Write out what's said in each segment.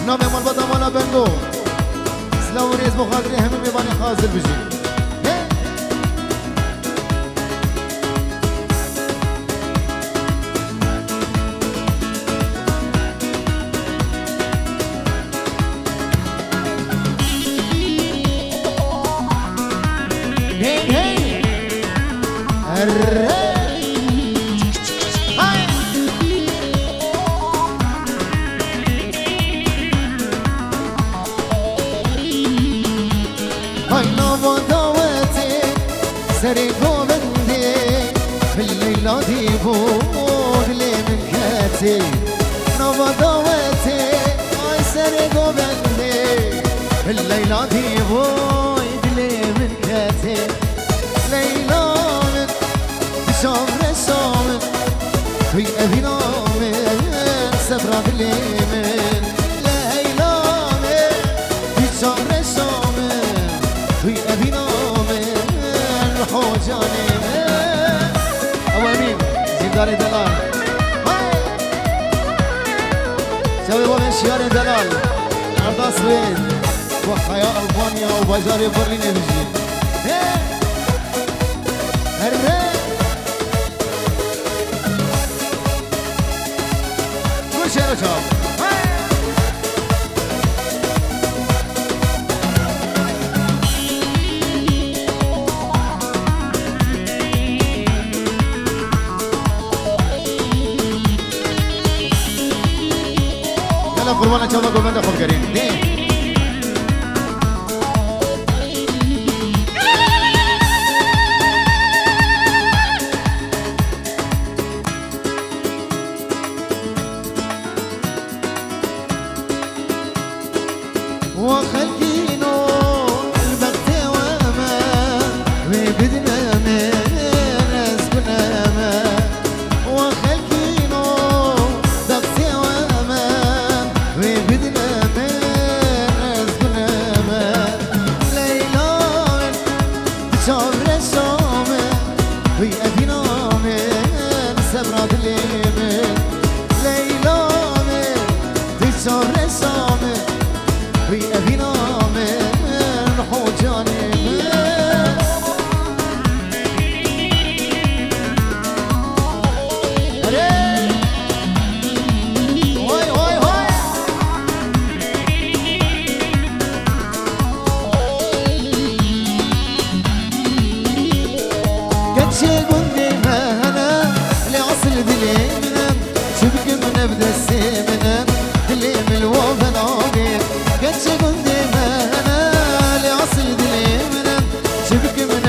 نام مال بدا مالا بندو سلام و ریز مخاطری همه میبانی حاضر بشی سري قومندي بالليلة ديبود لي من كاتي نوبة دواتي اي سري قومندي بالليلة ديبود لي من كاتي ليلى من شامر شامر في أبينا من سبرا لي من ليلى من شامر شامر في أبينا جاني أوامين زيداري دلال سوي ومن شيار دلال أرضا سويد وحياة ألبانيا وبجاري برلين بجي كل شيء رجال قربانا چاوا گوبنده خوب کرین دی وخلقينو البغت وما وبدنا من نسكنا ما وخلقينو بغت وما وبدنا من نسكنا ما ليلى من شامر شامر وأبينا من سبرات اليمن ليلى من شامر شامر وأبينا من حجاني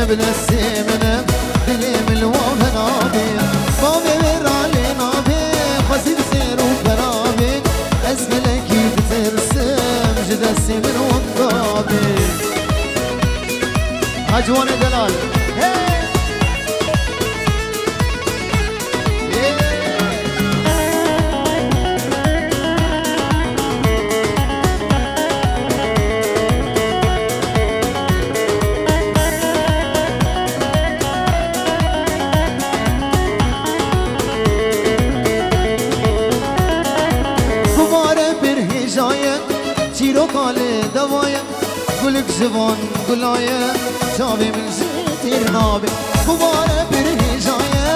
بنسيمنا دليم الوهن عابي بابي ورالي نابي خزي بسير وبرابي أزملكي بترسم جدسي من وضابي عجوان دلال کاله دوایم گلک زبان گلایه چاوی من زیتر نابه بباره بره جایه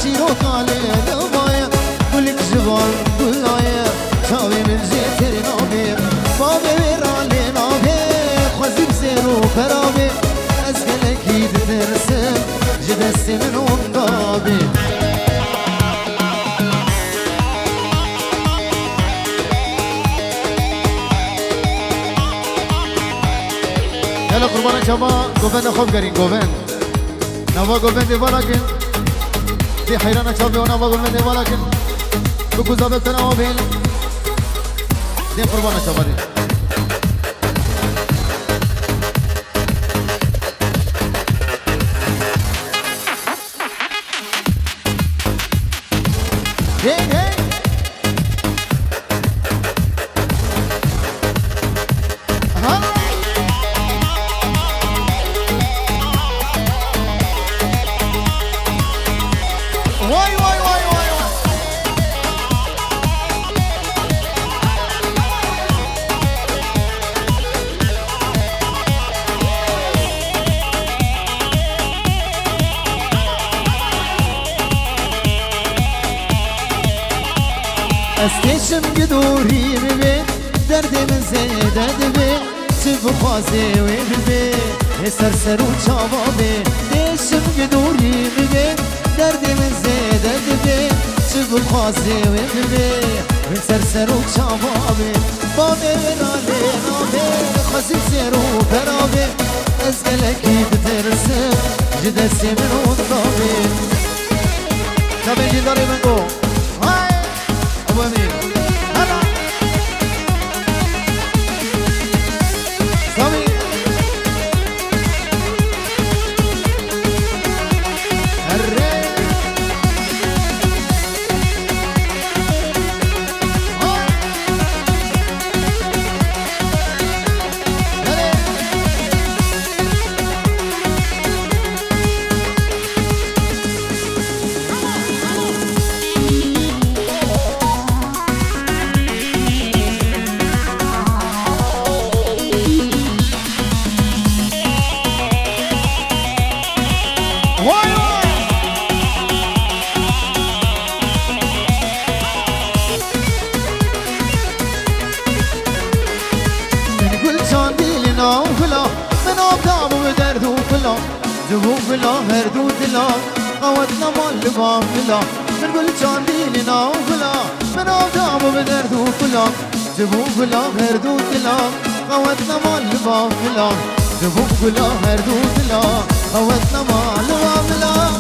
چیرو کاله دوایم گلک زبان گلایه چاوی من زیتر نابه بابه براله نابه خوزی بزیرو خرابه از گلکی درسم جدستی من اندابه يلا قربان شما گوبند خوب کرین گوبند نوا گوبند والا کن دی حیران چاوی و نوا گوبند والا کن بگو زابط نوا بیل دی قربان شما دی دوری ببی دردم زیده دبی چه بخوازی و ببی سر سر و چاوا بی دیشم که دوری ببی دردم زیده دبی چه بخوازی و ببی سر سر و چاوا بی با میرالی نابی خواسی سر و برابی از گلکی بترسم جدستی من و طابی نبی جداری من گو های ابو امیر هلا طابی هره جبو بلا هردو دلا قوتنا مال لبام بلا من قل جان ديننا وبلا من أودام بدردو بلا جبو بلا هردو دلا قوتنا مال لبام بلا جبو بلا هردو دلا قوتنا مال لبام بلا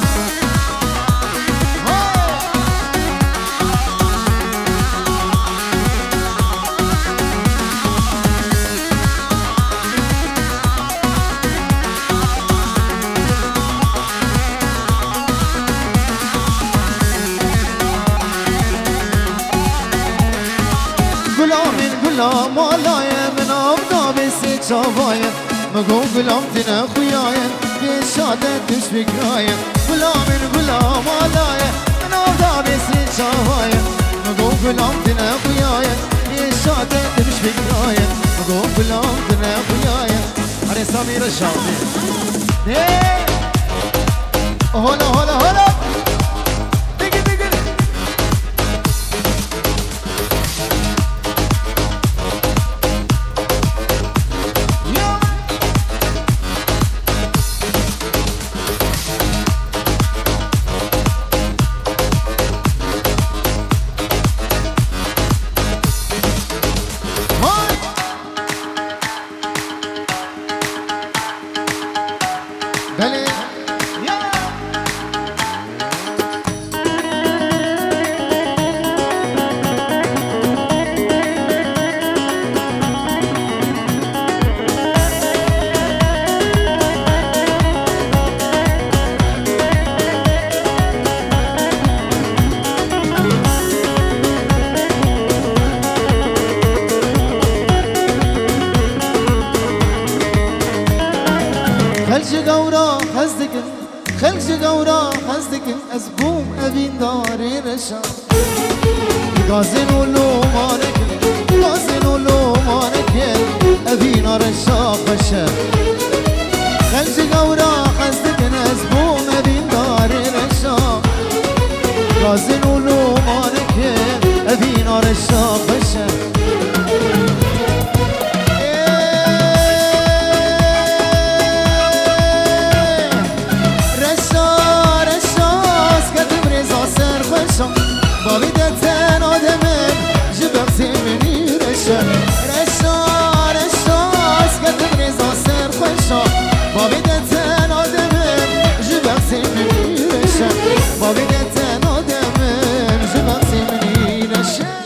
مالايا من أبدا بسي شافايا مقوم قلام تنا خويايا بشادة دش بكرايا قلام من قلام مالايا من أبدا بسي شافايا مقوم قلام تنا خويايا بشادة دش بكرايا مقوم قلام تنا خويايا أنا سمير الشافي هلا هلا هلا خلج قورا خزدكن أزبوم أبين داري رشا غازن ولو مانكن غازن ولو مانكن أبين رشا خشا خلج قورا خزدكن أزبوم أبين داري رشا غازن ولو مانكن أبين رشا خشا بابی دتن آدمم جبر زمینی رشا رشا رشا اسکت بریزا سر خوشا بابی دتن آدمم جبر زمینی رشا بابی دتن آدمم جبر زمینی رشا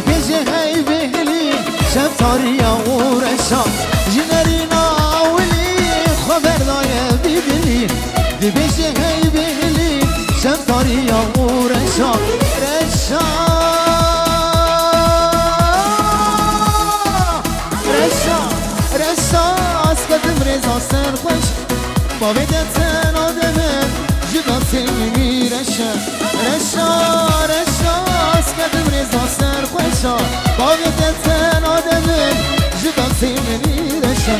بيجي هاي بهلي شب طارية ورشا جنرينا ولي خبر ضايا بيبلي دي بيجي هاي بهلي شب طارية ورشا رشا رشا رشا اسكت مريزا سرخوش با بدتن آدمه جدا سیمی رشا رشا رشا اسکت مريزا سرخوشا با بدتن آدمه جدا سیمی رشا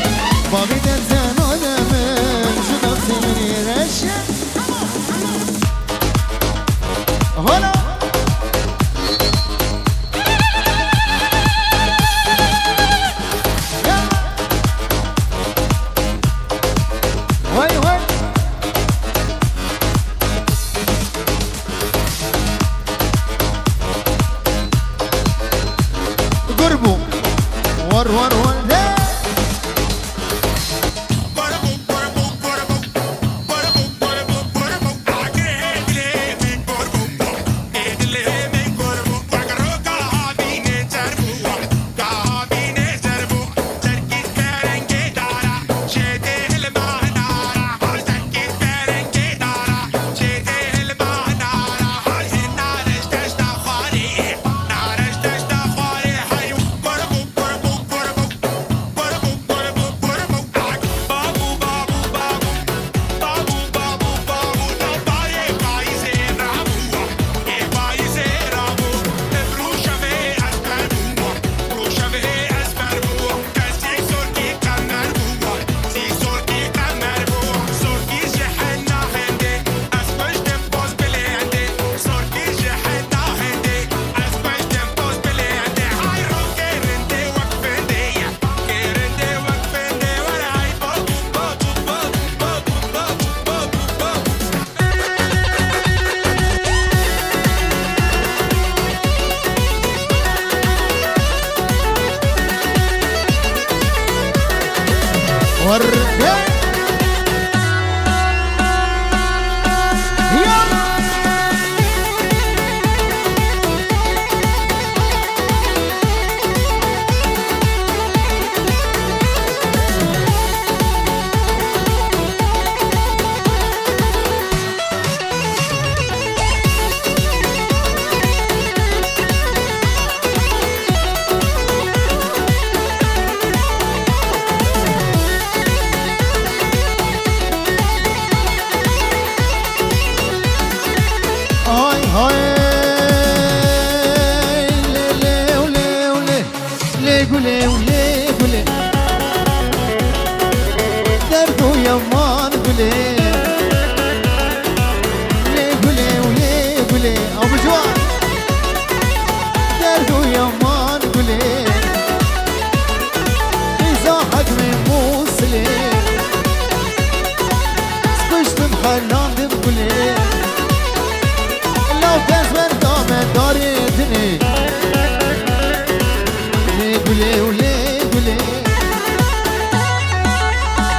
با بدتن آدمه جدا سیمی رشا هلا ور ور ور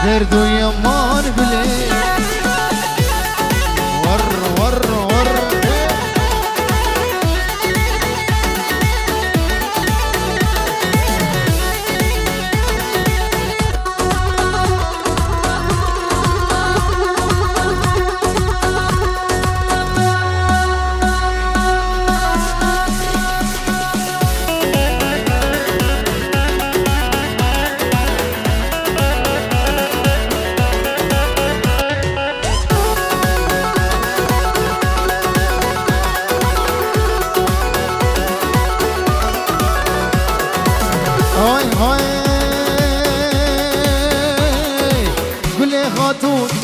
دردو يمان بلي ور ور ور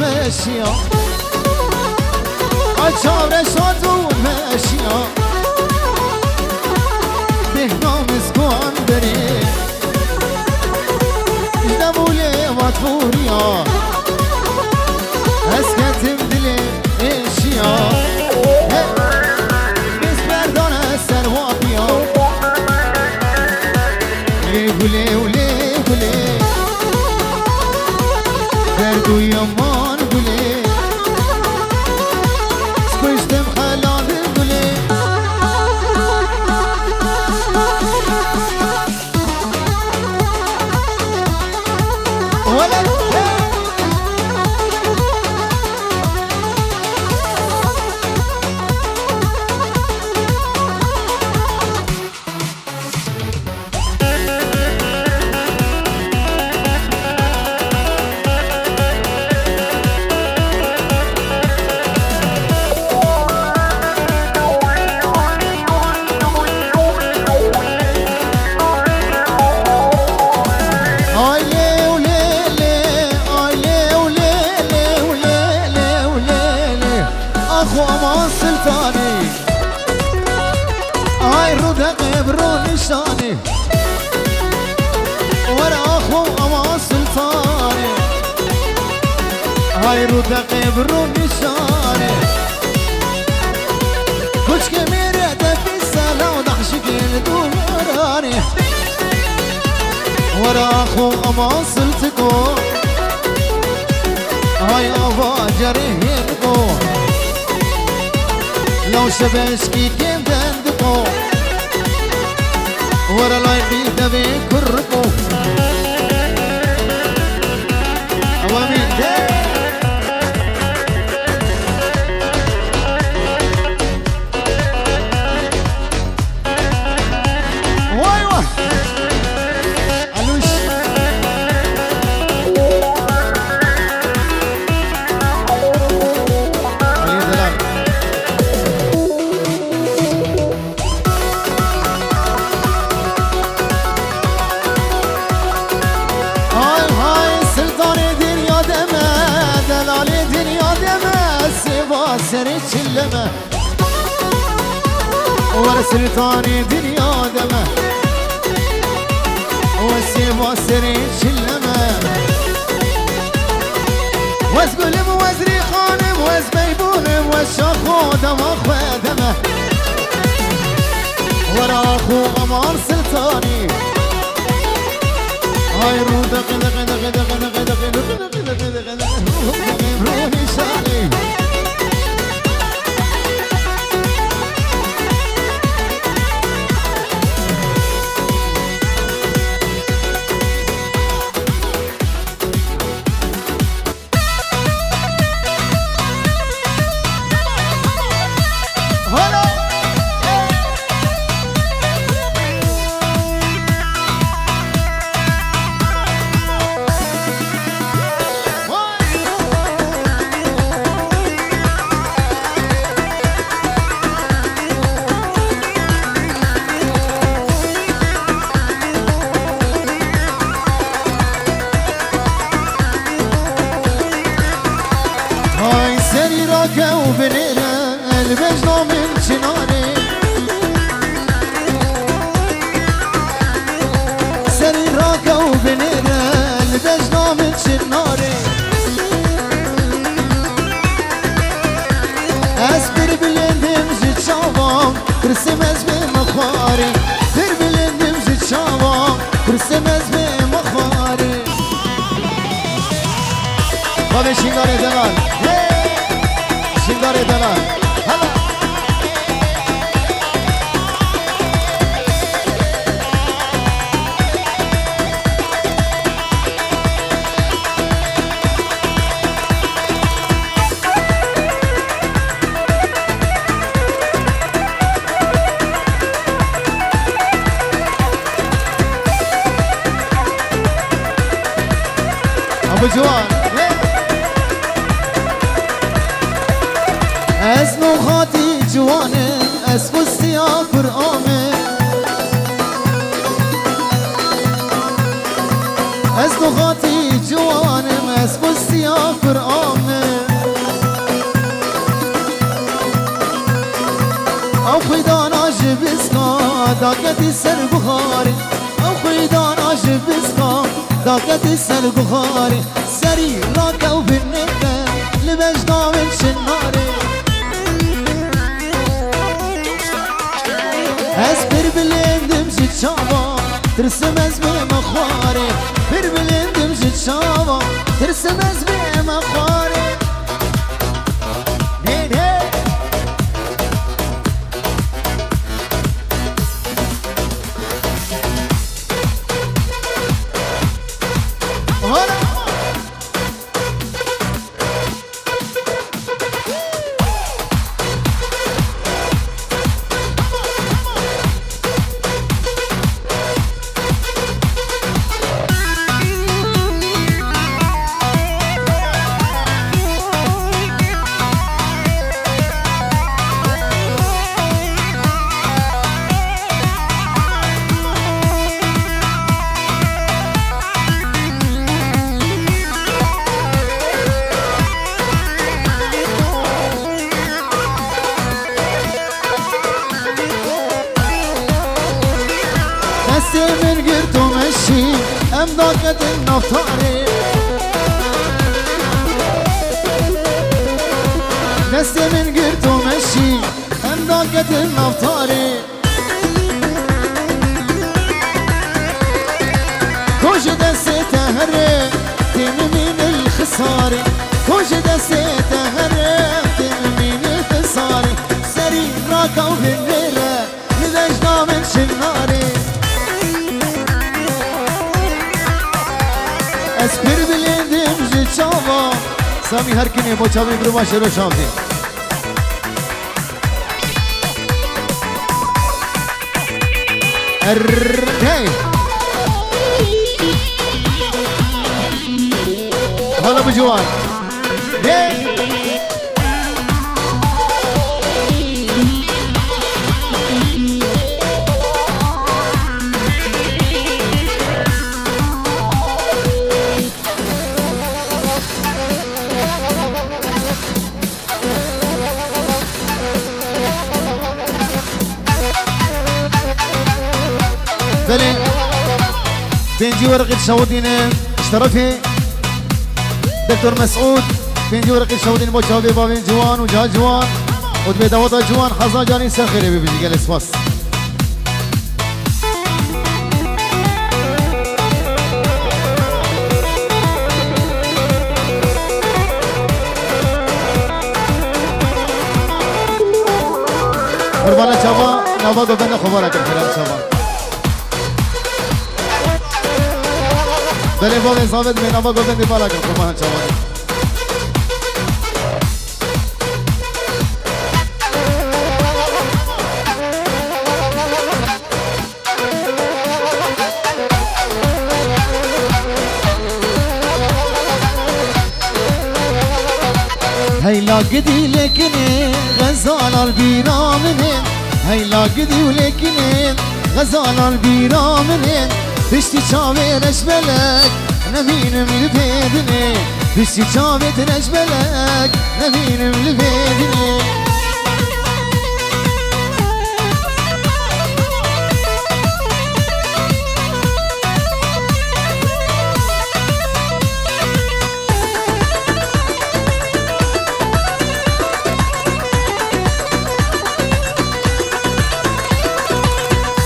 ماشية عالشارع شاطون ماشية بهنا مسكون بري جدبولي وطفوريا اسكتم دلي اشيا بس بردان السر وابيا ليه وليه وليه دردو يمان قولي سكشتم خلال قولي سلطاني ورا اخو اما سلطاني هاي رو دقيب رو نشاني كوش كميرة في السلا ودحشك الدولاراني ورا اخو اما سلطكو هاي ابا جريهنكو لو شبشكي كم دندقو ورا لاي بيدا بيكركو اوامين ده واي واي علوش علي دلال سري تشلمه ورا سلطاني دنيا دمه وسيبا سري تشلمه وزقلم وزري خانم وزبيبونم والشاخو دم اخوة دمه ورا اخو امار سلطاني هاي رو دق دق دق دق دق دق دق دق دق دق روحي شالي وبنينا البجنة من شناني سريراك وبنينا البجنة من شناني أسبر بلندم زيت شابام برسم أزمي مخاري بر بلندم زيت شابام برسم أزمي مخاري بابي شنغاري دلال شنغاري دلال هلا ابو جوان اسمو خاطي جوانم اسمو السياق قرآمه اسمو خاطي جوانم اسمو السياق قرآمه او خيدان عجب اسكا داكتي سر بخاري او خيدان عجب اسكا داكتي سر بخاري سري راكا وبالنكة لبجنا من شناري اسبر بلندم زيت شابا ترسم ازمي مخاري بر بلندم زيت شابا ترسم ازمي مخاري نين هي هلا دستي من قرت ومشي ام ضاقت النفطاري دستي من قرت ومشي ام ضاقت النفطاري كوش دستي تهرب تممين الخساري كوش دستي تهرب تممين الخساري سري راكا وبالليلة لذجنا من شناري اسبر بلندم جي چاوا سامي هر کنی مو چاوی برو باشه رو شامدی هی هلا بجوان هی بلي بنجي ورقة شاودين اشترفي دكتور مسعود بنجي ورقة شاودين بو شاودي بابين جوان وجا جوان ودبي داوطا جوان حظا جاني سخيري بيجي قال اسفاس قربانا شابا نابا قبنا خبرك الكلام شابا بله بابا ثابت من نابا قبنا دفاع لكن قربانا شابا هيلا قدي لكني غزال البيرا منين هيلا قدي ولكني غزال البيرا منين بشتي شاوي رشبلك نمين ملبيدني بشتي شاوي رشبلك نمين ملبيدني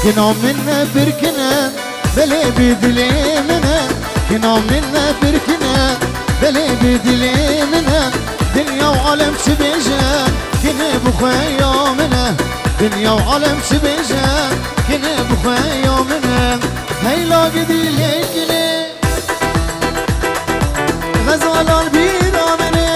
كنا منا بركنا بلي بدلي منا كنا منا بركنا بلي بدلي منا دنيا وعالم شبيجان كنا بخويا منا دنيا وعالم شبيجان كنا بخويا منا هيلا قدي ليكني غزال البيرا مني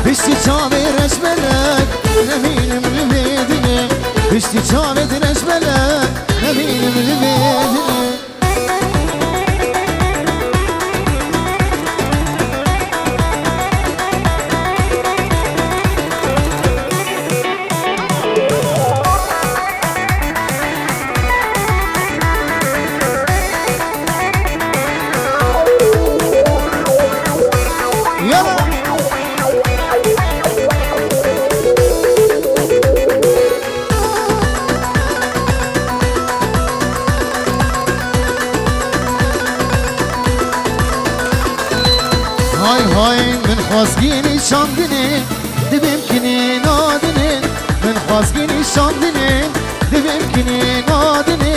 بشتي شامي رشبلك نمين من بيدني بشتي شامي رشبلك نمين من بيدني خواستگینی شاندنی دبیم کنی نادنی من خواستگینی شاندنی دبیم کنی نادنی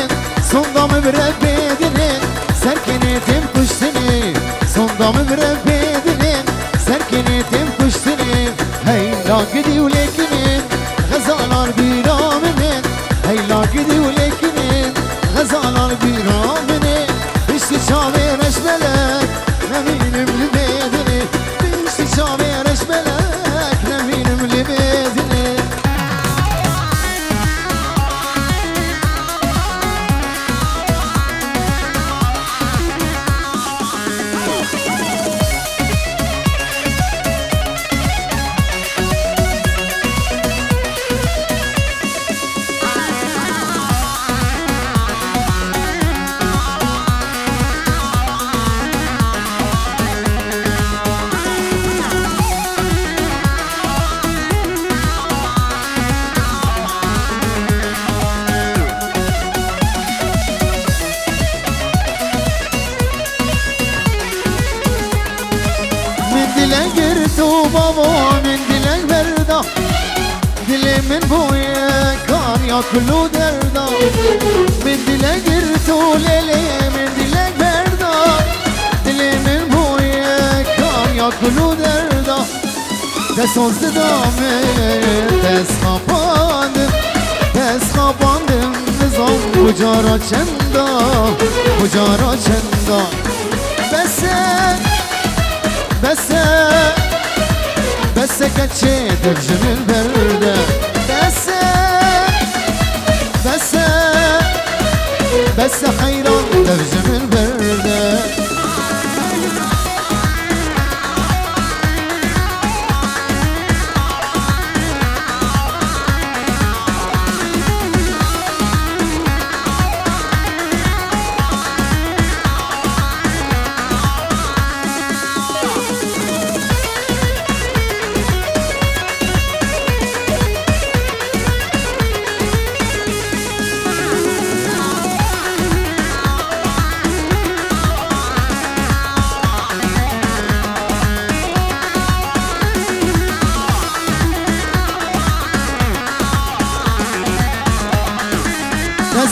sondamı bırak bedinin serkenetim kuştini sondamı bırak bedinin serkenetim kuştini heyla gidiyor lekinin gazalar bir aminin heyla gidiyor lekinin gazalar bir aminin işte çave reşbelek neminim libedini işte çave reşbelek neminim libedini بابا من دلك بردا دلي من بويا كان ياكلو دردا من دلك قرتو ليلي من دلك بردا دلي من بويا كان ياكلو دردا دسوز دامن دست خاباندم نظام بجارا چندا بجارا چندا بس كتشي دفجن البردة بس حيران دفجن البردة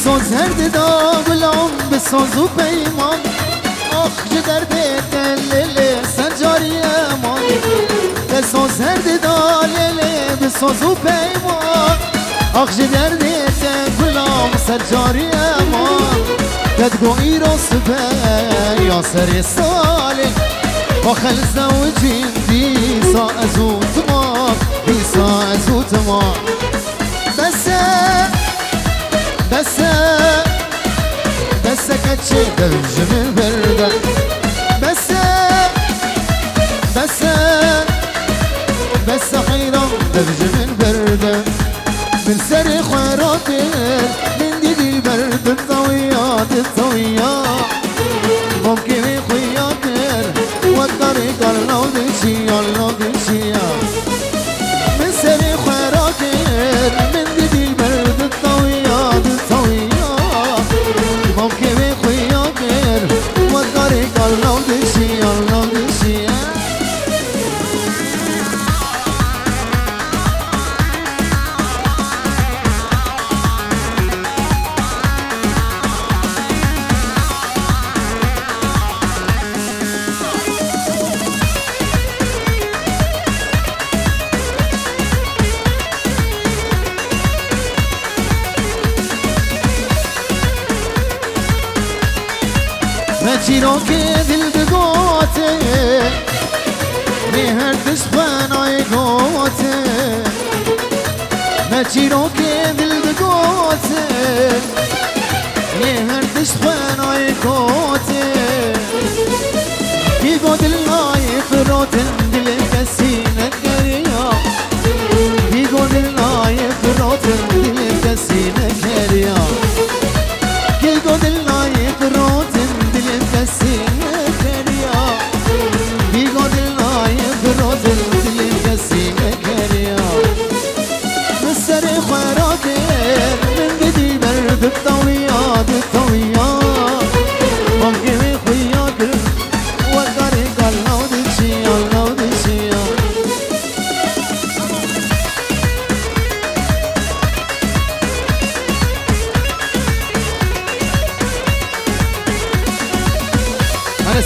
ساز هرد دا بلام بساز و پیمان آخ جدر دیدن لیلی سنجاری امان بساز هرد دا لیلی بساز و پیمان آخ جدر دیدن بلام سنجاری امان تدگو ایراس به یا سر سالی آخل زوجین بیسا ازوت ما بیسا ازوت ما بس كتشي دفجن البردة بس حيران دفجن البردة من سري خيراتر من ديدي برد الطويات ممكن يخياتر والطريق الله دشي من سري خيراتر من ديدي برد الطويات ممكن يخياتر والطريق الله دشي مجيرو که دل بگوته مهر دشمنای گوته مجيرو که دل بگوته مهر دشمنای گوته بیگو دل نای فراتن دل کسی نکریا بیگو دل نای فراتن دل کسی نکریا بیگو دل نای فراتن كسينة كريا بيقول النايم برودل دلي كسينة كريا مستري خيراتر من بدي برد الطويات ممكن يخياك والطريق الله دشي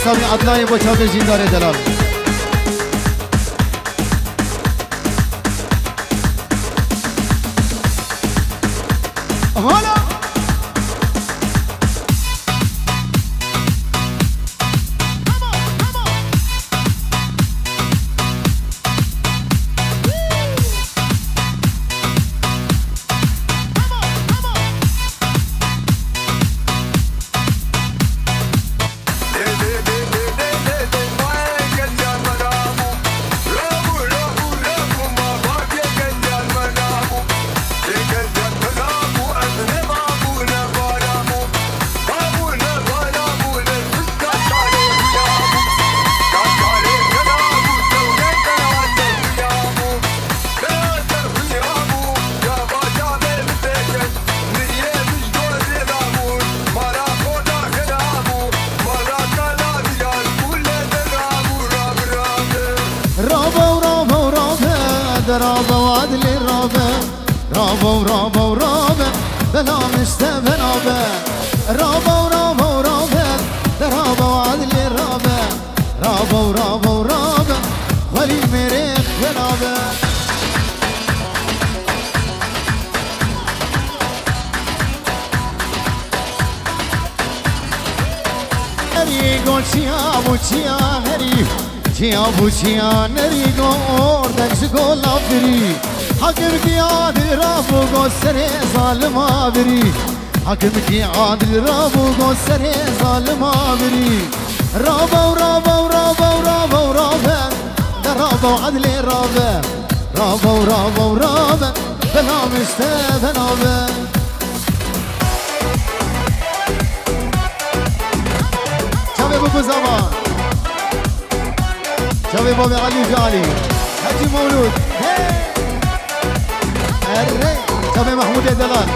سامی عدنای با چاکر جیندار دلال حالا Never رابا وعدلي رابا رابا ورابا ورابا بلا مشتبه رابا رابا ورابا ورابا رابا وعدلي رابا رابا ورابا ورابا ولي مريخ رابا Nerigo ciamo cia neri cia nerigo ordak şgo lafiri Hakim ki adil rabu göstere zalim abiri Hakim ki adil rabu göstere zalim abiri Raba raba raba raba raba Raba adli raba Raba raba raba Belam işte ben abi ابو زمان شوي بابي علي في علي حجي مولود الري شوي محمود يا دلال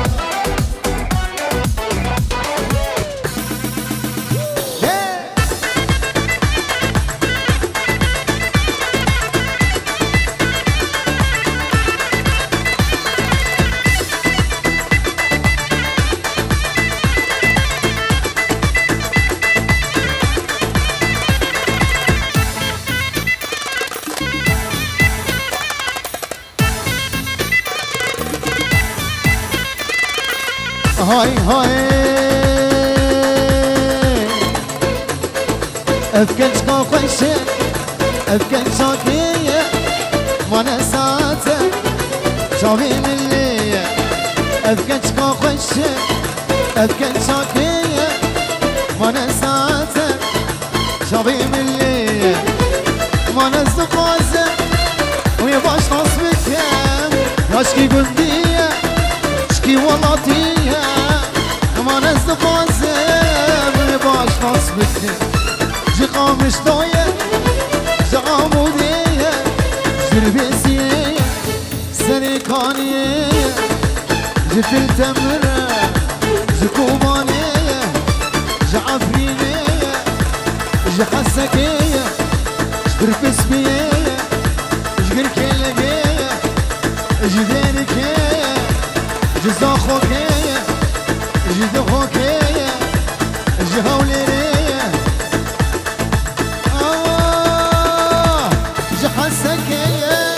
هاي هاي افكن شكا خوشة افكن شاكية وانا ساتة شاوي ملية افكن شكا خوشة افكن شاكية وانا ساتة شاوي ملية وانا زقازة ويباش نصبك ياشكي قندية شكي ولطية ما نزق عزيب باش نصبك جي قامش ضاية جي عمودية جي ربيسية سريكانية جي تلتمرة جي كوبانية جي عفرينية جي حسكية جي بركسبية جي قركيلقية جي دينكية جزا خوكية جزا خوكية جزا وليرية جزا حسكية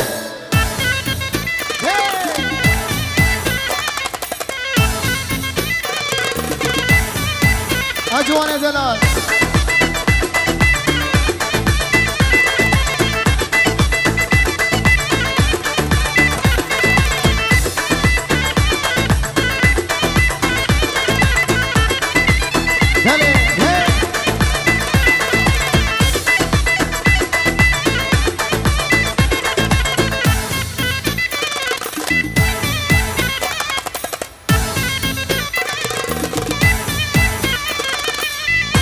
أجوان يا دلال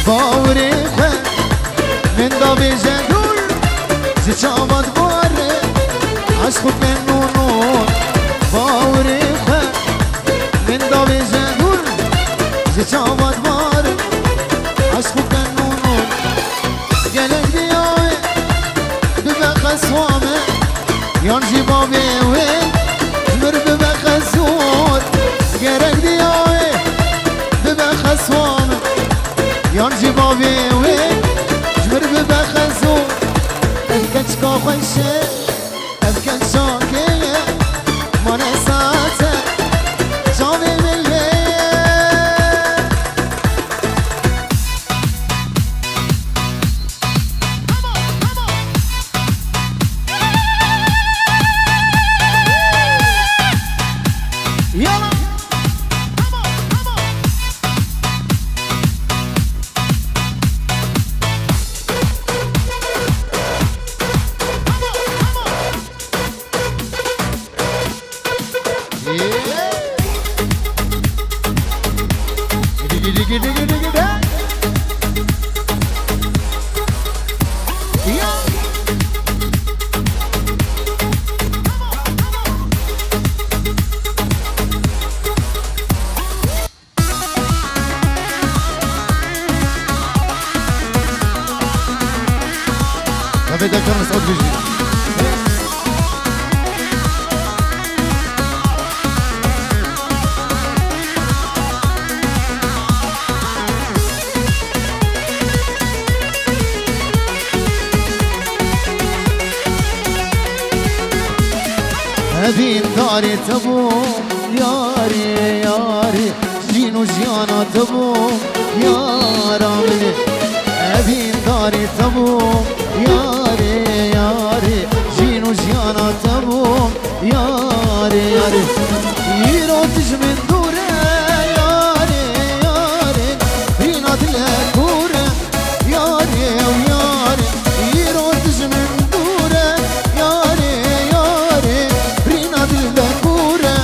باوری خن من دابی جدول زچابد باره عشق کنونون باوری خن من دابی جدول زچابد باره عشق کنونون گلک دیای ببخسوامه یانجی بابی وی مر ببخسود گلک دیای ببخسوامه يانجي بابي وين جمر ببخزو افكن شكا خوشة افكن شاكية ما نساته جامي ملي يلا بدك مسعود بيجي أبين داري تبو ياري ياري جينو جيانا تبو يارا مني أبين داري تبو ياري ياري جينو جيانا تبو ياري ياري يرو تجمن دوره ياري ياري رينا دلكوره ياري وياري يرو تجمن دوره ياري ياري رينا دلكوره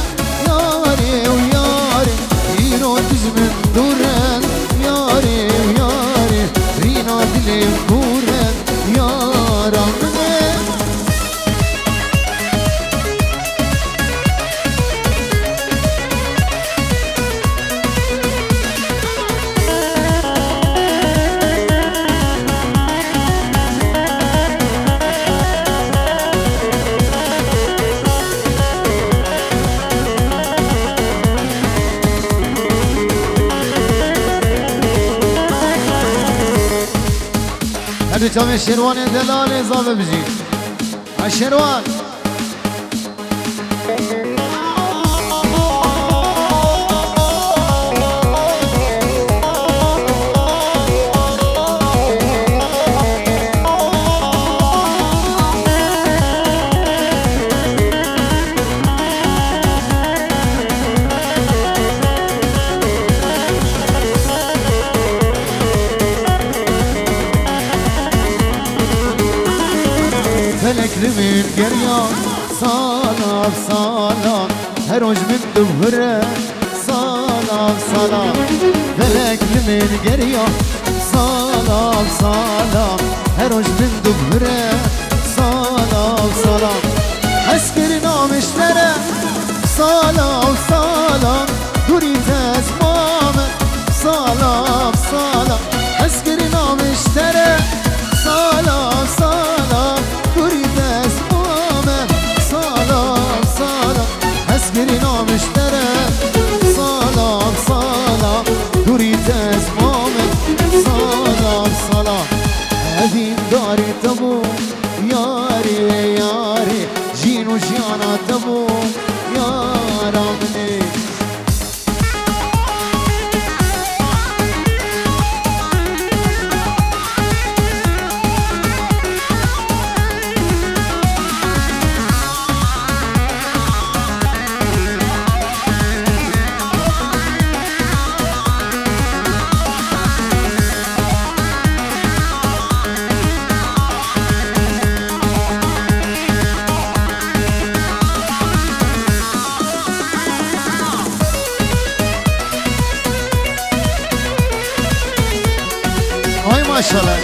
ياري وياري يرو تجمن دوره ياري وياري رينا دلكوره يارا مني هدو جامع شیروان دلال اضافه بجید شیروان Feleklimin geryan salam salam her hoş min duvre salam salam Feleklimin geryan salam salam her hoş min duvre salam salam Eskerin amişlere salam salam Duri tezmame salam salam Eskerin amişlere salam salam Durides muamel salam salam Eskerin amişlere salam salam Durides muamel salam salam Evin dari tabu yari yari Jinu jana tabu yaramni maşallah.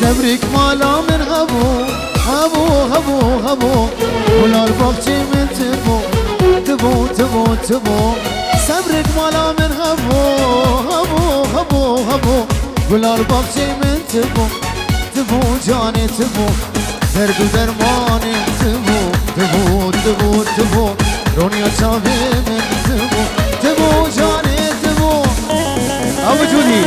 Sebrik mala min habu habu habu habu Kulal babçi min tibu tibu tibu tibu Sebrik mala min habu habu habu habu Kulal babçi min tibu tibu cani tibu Derdu dermani tibu tibu tibu tibu Ronya çavi min tibu tibu cani tibu Abu Cudi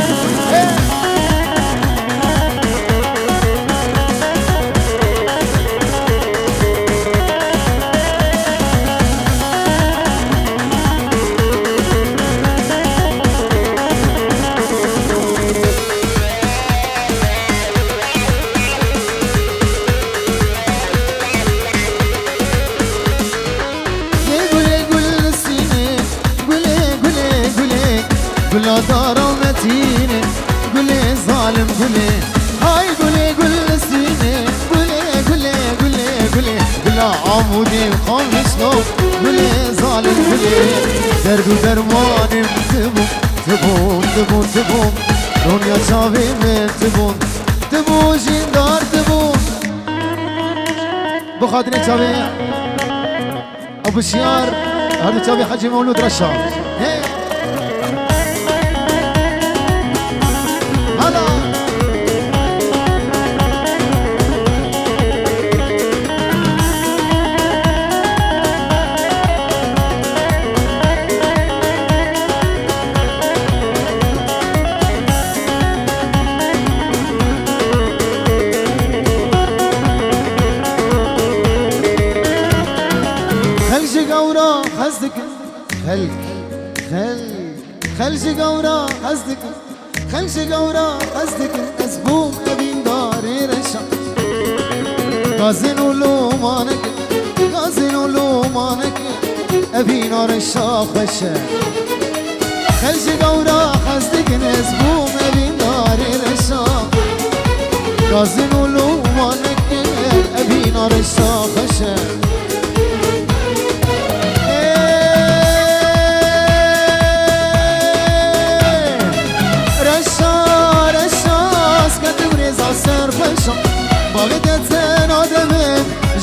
Gula dara metine, gule zalim gule Hay gule gule sine, gule gule gule gule Gula amudi kamislo, gule zalim gule Derdu dermanim tibun, tibun, tibun, tibun Ronya çavime tibun, tibun jindar tibun Bu khadine çavi Abu Şiyar, hadi çavi Hacı Mevlud Raşa Hey خل خل خلج قورا قصدك خلج قورا قصدك أزبوم أبين داري رشا غازن ولومانك غازن ولومانك أبين رشا خشا خلج قورا قصدك أزبوم أبين داري رشا غازن ولومانك أبين رشا خشا باغدتن آدمه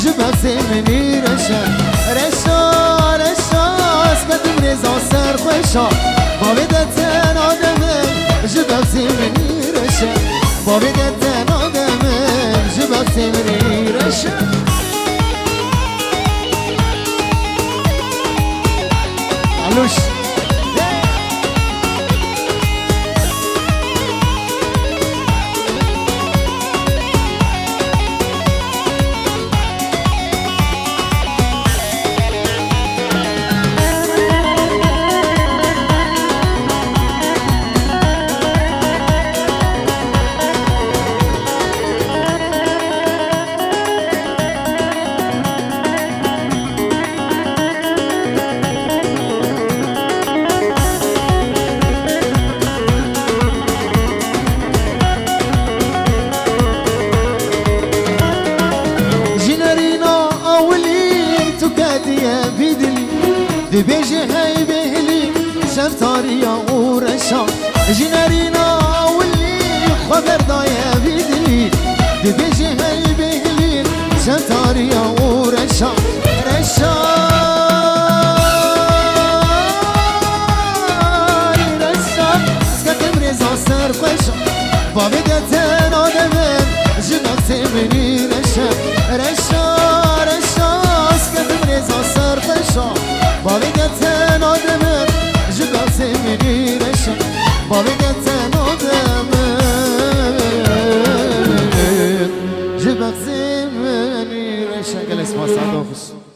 جبهت زمینی رشن رشا رشا اسکتم رزا سر خوشا باغدتن آدمه جبهت زمینی رشن باغدتن آدمه جبهت زمینی رشن علوش دبيجي هاي بهلي شفتاريا ورشا جنارينا واللي خبر ضايا بيدلي دبيجي هاي بهلي شفتاريا ورشا رشا رشا سكتم رزا سر خوشا بابدتن آدمن جنك سمني رشا رشا رشا سكتم رزا سر خوشا باغدتن آدمه جبه زمینی رشن باغدتن آدمه جبه زمینی رشن گل اسمها سعد آخوش